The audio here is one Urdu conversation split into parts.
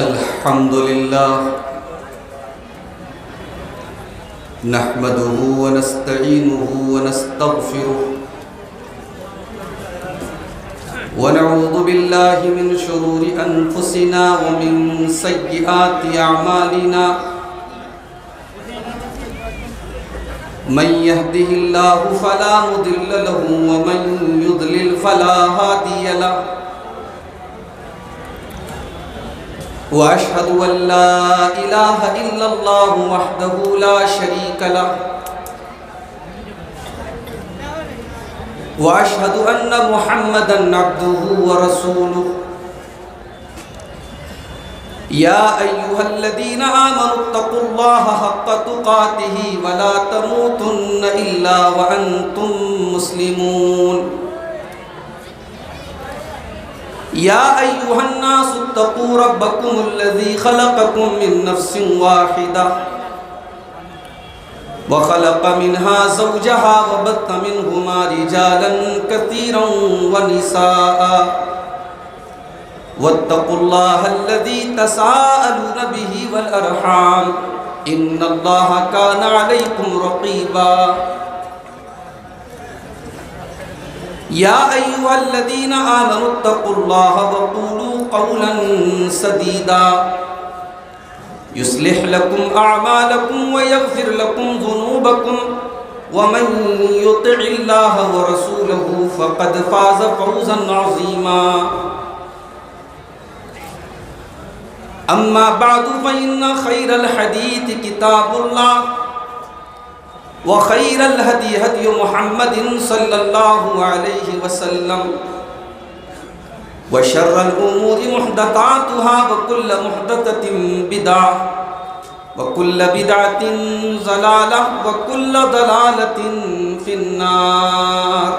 الحمد لله نحمده ونستعينه ونستغفره ونعوذ بالله من شرور أنفسنا ومن سيئات أعمالنا من يهده الله فلا مضل له ومن يضلل فلا هادي له وأشهد أن لا إله إلا الله وحده لا شريك له وأشهد أن محمدًا عبده ورسوله يا أيها الذين آمنوا اتقوا الله حق تقاته ولا تموتن إلا وأنتم مسلمون يا أيها الناس اتقوا ربكم الذي خلقكم من نفس واحدة وخلق منها زوجها وبث منهما رجالا كثيرا ونساء واتقوا الله الذي تساءلون به والأرحام إن الله كان عليكم رقيبا يا أيها الذين آمنوا اتقوا الله وقولوا قولا سديدا يصلح لكم أعمالكم ويغفر لكم ذنوبكم ومن يطع الله ورسوله فقد فاز فوزا عظيما أما بعد فإن خير الحديث كتاب الله وخير الهدي هدي محمد صلى الله عليه وسلم وشر الأمور محدثاتها وكل محدثة بدعة وكل بدعة ضلالة وكل ضلالة في النار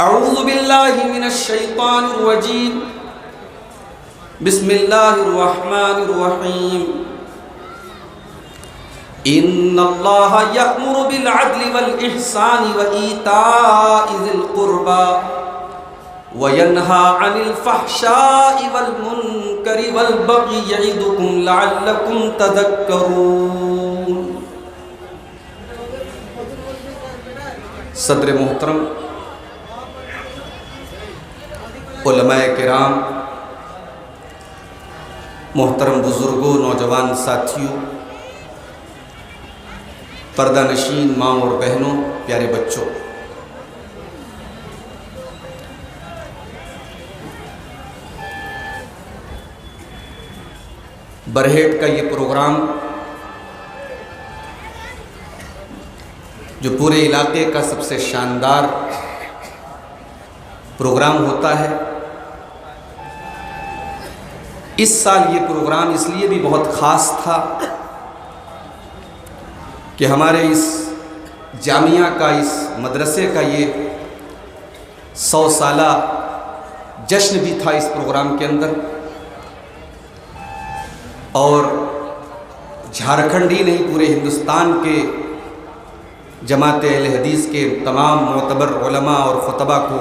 أعوذ بالله من الشيطان الرجيم بسم الله الرحمن الرحيم إن الله يأمر بالعدل والإحسان وإيتاء ذي القربى وينهى عن الفحشاء والمنكر والبغي يعظكم لعلكم تذكرون صدر محترم، علماء کرام، محترم بزرگوں، نوجوان ساتھیوں، پردہ نشین ماں اور بہنوں، پیارے بچوں، برہیٹ کا یہ پروگرام جو پورے علاقے کا سب سے شاندار پروگرام ہوتا ہے، اس سال یہ پروگرام اس لیے بھی بہت خاص تھا کہ ہمارے اس جامعہ کا، اس مدرسے کا یہ 100 سالہ جشن بھی تھا اس پروگرام کے اندر، اور جھارکھنڈ ہی نہیں پورے ہندوستان کے جماعت اہل حدیث کے تمام معتبر علماء اور خطبہ کو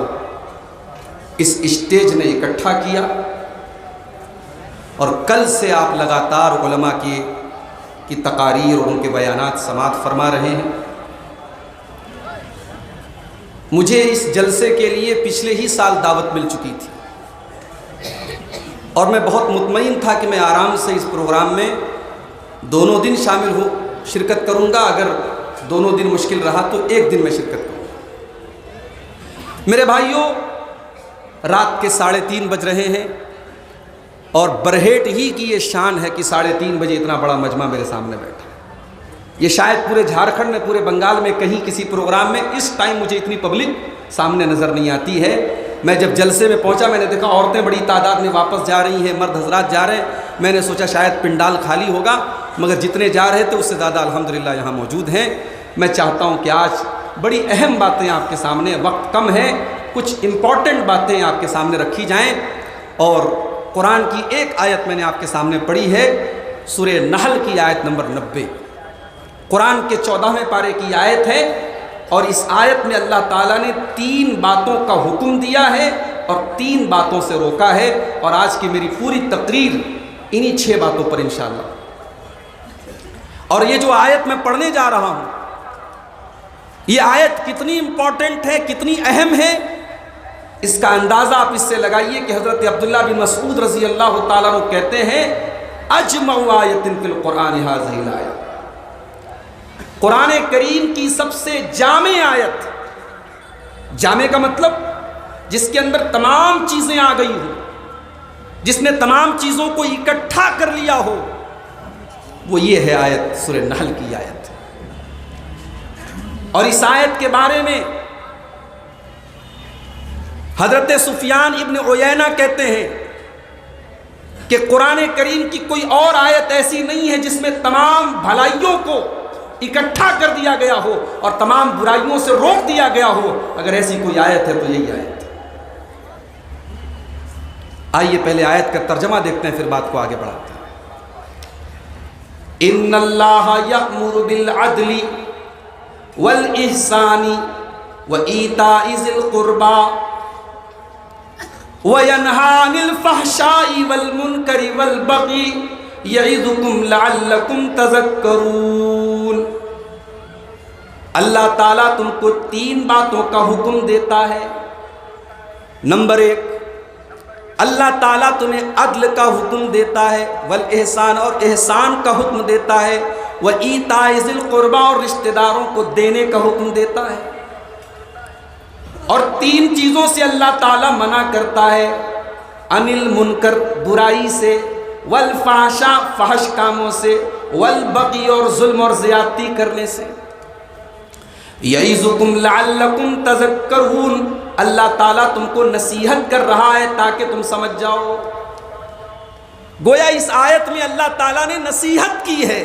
اس اسٹیج نے اکٹھا کیا، اور کل سے آپ لگاتار علماء کی تقاریر اور ان کے بیانات سماعت فرما رہے ہیں۔ مجھے اس جلسے کے لیے پچھلے ہی سال دعوت مل چکی تھی، اور میں بہت مطمئن تھا کہ میں آرام سے اس پروگرام میں دونوں دن شرکت کروں گا، اگر دونوں دن مشکل رہا تو ایک دن میں شرکت کروں گا۔ میرے بھائیوں، رات کے 3:30 بج رہے ہیں، اور برہیٹ ہی کی یہ شان ہے کہ 3:30 بجے اتنا بڑا مجمع میرے سامنے بیٹھا۔ یہ شاید پورے جھارکھنڈ میں، پورے بنگال میں کہیں کسی پروگرام میں اس ٹائم مجھے اتنی پبلک سامنے نظر نہیں آتی ہے۔ میں جب جلسے میں پہنچا، میں نے دیکھا عورتیں بڑی تعداد میں واپس جا رہی ہیں، مرد حضرات جا رہے ہیں۔ میں نے سوچا شاید پنڈال خالی ہوگا، مگر جتنے جا رہے تھے اس سے زیادہ الحمدللہ یہاں موجود ہیں۔ میں چاہتا ہوں کہ آج بڑی اہم باتیں آپ کے سامنے، وقت کم ہے، کچھ امپورٹنٹ باتیں آپ کے سامنے رکھی جائیں، اور قرآن کی ایک آیت میں نے آپ کے سامنے پڑھی ہے، سورہ نحل کی آیت نمبر 90، قرآن کے 14ویں پارے کی آیت ہے، اور اس آیت میں اللہ تعالیٰ نے 3 باتوں کا حکم دیا ہے اور 3 باتوں سے روکا ہے، اور آج کی میری پوری تقریر انہی 6 باتوں پر انشاءاللہ۔ اور یہ جو آیت میں پڑھنے جا رہا ہوں، یہ آیت کتنی امپورٹنٹ ہے، کتنی اہم ہے، اس کا اندازہ آپ اس سے لگائیے کہ حضرت عبداللہ بن مسعود رضی اللہ تعالیٰ عنہ کہتے ہیں اجمع آیت فی القرآن ھذہ الآیہ، قرآن کریم کی سب سے جامع آیت، جامع کا مطلب جس کے اندر تمام چیزیں آ گئی ہوں، جس نے تمام چیزوں کو اکٹھا کر لیا ہو، وہ یہ ہے آیت سورہ نحل کی آیت۔ اور اس آیت کے بارے میں حضرت سفیان ابن عیینہ کہتے ہیں کہ قرآن کریم کی کوئی اور آیت ایسی نہیں ہے جس میں تمام بھلائیوں کو اکٹھا کر دیا گیا ہو اور تمام برائیوں سے روک دیا گیا ہو۔ اگر ایسی کوئی آیت ہے تو یہی آیت ہے۔ آئیے پہلے آیت کا ترجمہ دیکھتے ہیں، پھر بات کو آگے بڑھاتے ہیں۔ ان اللہ یأمر بالعدل والاحسان وایتاء ذی القربى وینہی عن الفحشاء والمنکر والبغی یعظکم لعلکم تذکرون۔ اللہ تعالیٰ تم کو 3 باتوں کا حکم دیتا ہے۔ نمبر 1، اللہ تعالیٰ تمہیں عدل کا حکم دیتا ہے، والاحسان اور احسان کا حکم دیتا ہے، وایتاء ذی القربی اور رشتہ داروں کو دینے کا حکم دیتا ہے۔ اور 3 چیزوں سے اللہ تعالیٰ منع کرتا ہے، عن المنکر برائی سے، والفحشاء فحش کاموں سے، والبغی اور ظلم اور زیادتی کرنے سے۔ یعظکم لعلکم تذکرون، اللہ تعالیٰ تم کو نصیحت کر رہا ہے تاکہ تم سمجھ جاؤ۔ گویا اس آیت میں اللہ تعالیٰ نے نصیحت کی ہے۔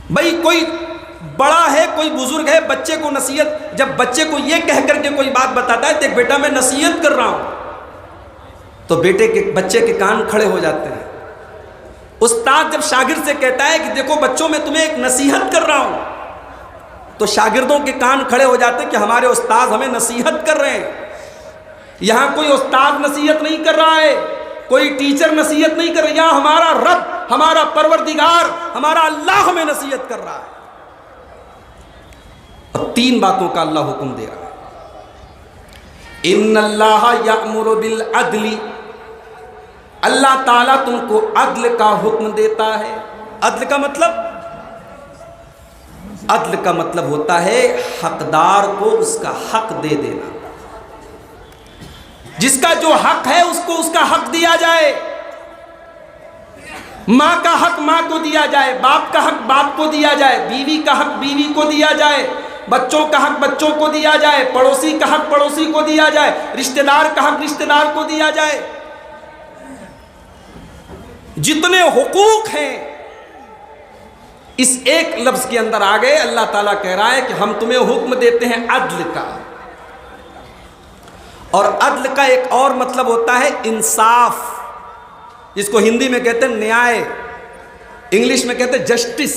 بھئی کوئی بڑا ہے، کوئی بزرگ ہے، بچے کو نصیحت، جب بچے کو یہ کہہ کر کے کوئی بات بتاتا ہے دیکھ بیٹا میں نصیحت کر رہا ہوں، تو بچے کے کان کھڑے ہو جاتے ہیں۔ استاد جب شاگرد سے کہتا ہے کہ دیکھو بچوں میں تمہیں ایک نصیحت کر رہا ہوں، تو شاگردوں کے کان کھڑے ہو جاتے ہیں کہ ہمارے استاد ہمیں نصیحت کر رہے ہیں۔ یہاں کوئی استاد نصیحت نہیں کر رہا ہے، کوئی ٹیچر نصیحت نہیں کر رہا، یہاں ہمارا رب، ہمارا پروردگار، ہمارا اللہ ہمیں نصیحت کر رہا ہے۔ اور 3 باتوں کا اللہ حکم دے رہا ہے۔ ان اللہ یأمر بالعدل، اللہ تعالیٰ تم کو عدل کا حکم دیتا ہے۔ عدل کا مطلب ہوتا ہے حقدار کو اس کا حق دے دینا، جس کا جو حق ہے اس کو اس کا حق دیا جائے۔ ماں کا حق ماں کو دیا جائے، باپ کا حق باپ کو دیا جائے، بیوی کا حق بیوی کو دیا جائے، بچوں کا حق بچوں کو دیا جائے، پڑوسی کا حق پڑوسی کو دیا جائے، رشتہ دار کا حق رشتہ دار کو دیا جائے۔ جتنے حقوق ہیں اس ایک لفظ کے اندر آ گئے۔ اللہ تعالیٰ کہہ رہا ہے کہ ہم تمہیں حکم دیتے ہیں عدل کا، اور عدل کا ایک اور مطلب ہوتا ہے انصاف، جس کو ہندی میں کہتے ہیں نیائے، انگلش میں کہتے ہیں جسٹس۔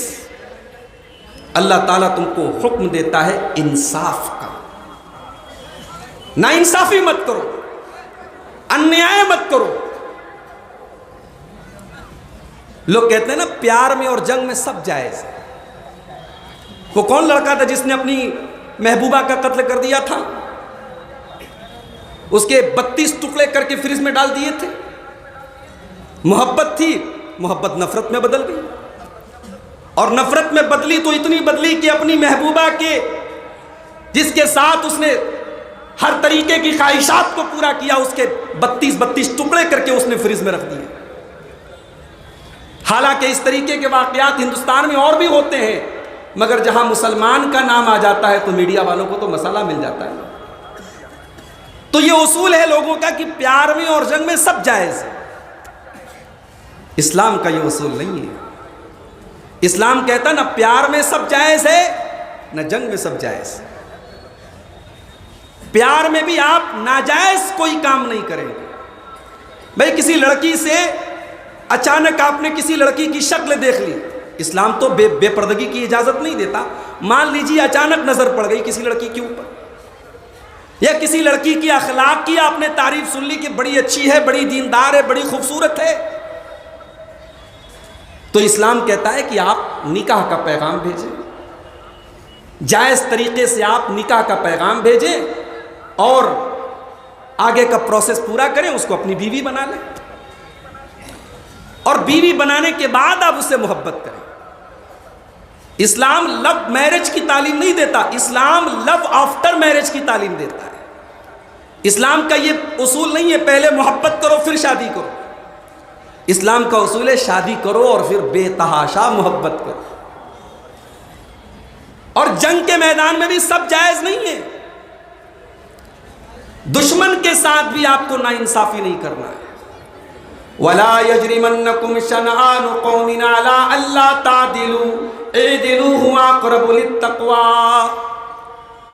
اللہ تعالیٰ تم کو حکم دیتا ہے انصاف کا، ناانصافی مت کرو، انیائے مت کرو۔ لوگ کہتے ہیں نا پیار میں اور جنگ میں سب جائز ہے۔ وہ کون لڑکا تھا جس نے اپنی محبوبہ کا قتل کر دیا تھا؟ اس کے 32 ٹکڑے کر کے فریج میں ڈال دیے تھے۔ محبت تھی، محبت نفرت میں بدل گئی، اور نفرت میں بدلی تو اتنی بدلی کہ اپنی محبوبہ کے جس کے ساتھ اس نے ہر طریقے کی خواہشات کو پورا کیا، اس کے 32 ٹکڑے کر کے اس نے فریج میں رکھ دیے۔ حالانکہ اس طریقے کے واقعات ہندوستان میں اور بھی ہوتے ہیں، مگر جہاں مسلمان کا نام آ جاتا ہے تو میڈیا والوں کو تو مسئلہ مل جاتا ہے۔ تو یہ اصول ہے لوگوں کا کہ پیار میں اور جنگ میں سب جائز ہے۔ اسلام کا یہ اصول نہیں ہے۔ اسلام کہتا نہ پیار میں سب جائز ہے نہ جنگ میں سب جائز ہے۔ پیار میں بھی آپ ناجائز کوئی کام نہیں کریں گے۔ بھئی کسی لڑکی سے اچانک آپ نے کسی لڑکی کی شکل دیکھ لی، اسلام تو بے پردگی کی اجازت نہیں دیتا۔ مان لیجیے اچانک نظر پڑ گئی کسی لڑکی کے اوپر، یا کسی لڑکی کی اخلاق کی آپ نے تعریف سن لی کہ بڑی اچھی ہے، بڑی دیندار ہے، بڑی خوبصورت ہے، تو اسلام کہتا ہے کہ آپ نکاح کا پیغام بھیجیں، جائز طریقے سے آپ نکاح کا پیغام بھیجیں اور آگے کا پروسیس پورا کریں، اس کو اپنی بیوی بنا لیں، اور بیوی بنانے کے بعد آپ اس سے محبت کریں۔ اسلام لو میرج کی تعلیم نہیں دیتا، اسلام لو آفٹر میرج کی تعلیم دیتا ہے۔ اسلام کا یہ اصول نہیں ہے پہلے محبت کرو پھر شادی کرو، اسلام کا اصول ہے شادی کرو اور پھر بے تحاشا محبت کرو۔ اور جنگ کے میدان میں بھی سب جائز نہیں ہے، دشمن کے ساتھ بھی آپ کو ناانصافی نہیں کرنا ہے۔ وَلَا يَجْرِمَنَّكُمْ شَنَآنُ قَوْمٍ عَلَىٰ أَلَّا تَعْدِلُوا اعْدِلُوا هُوَ أَقْرَبُ لِلتَّقْوَىٰ۔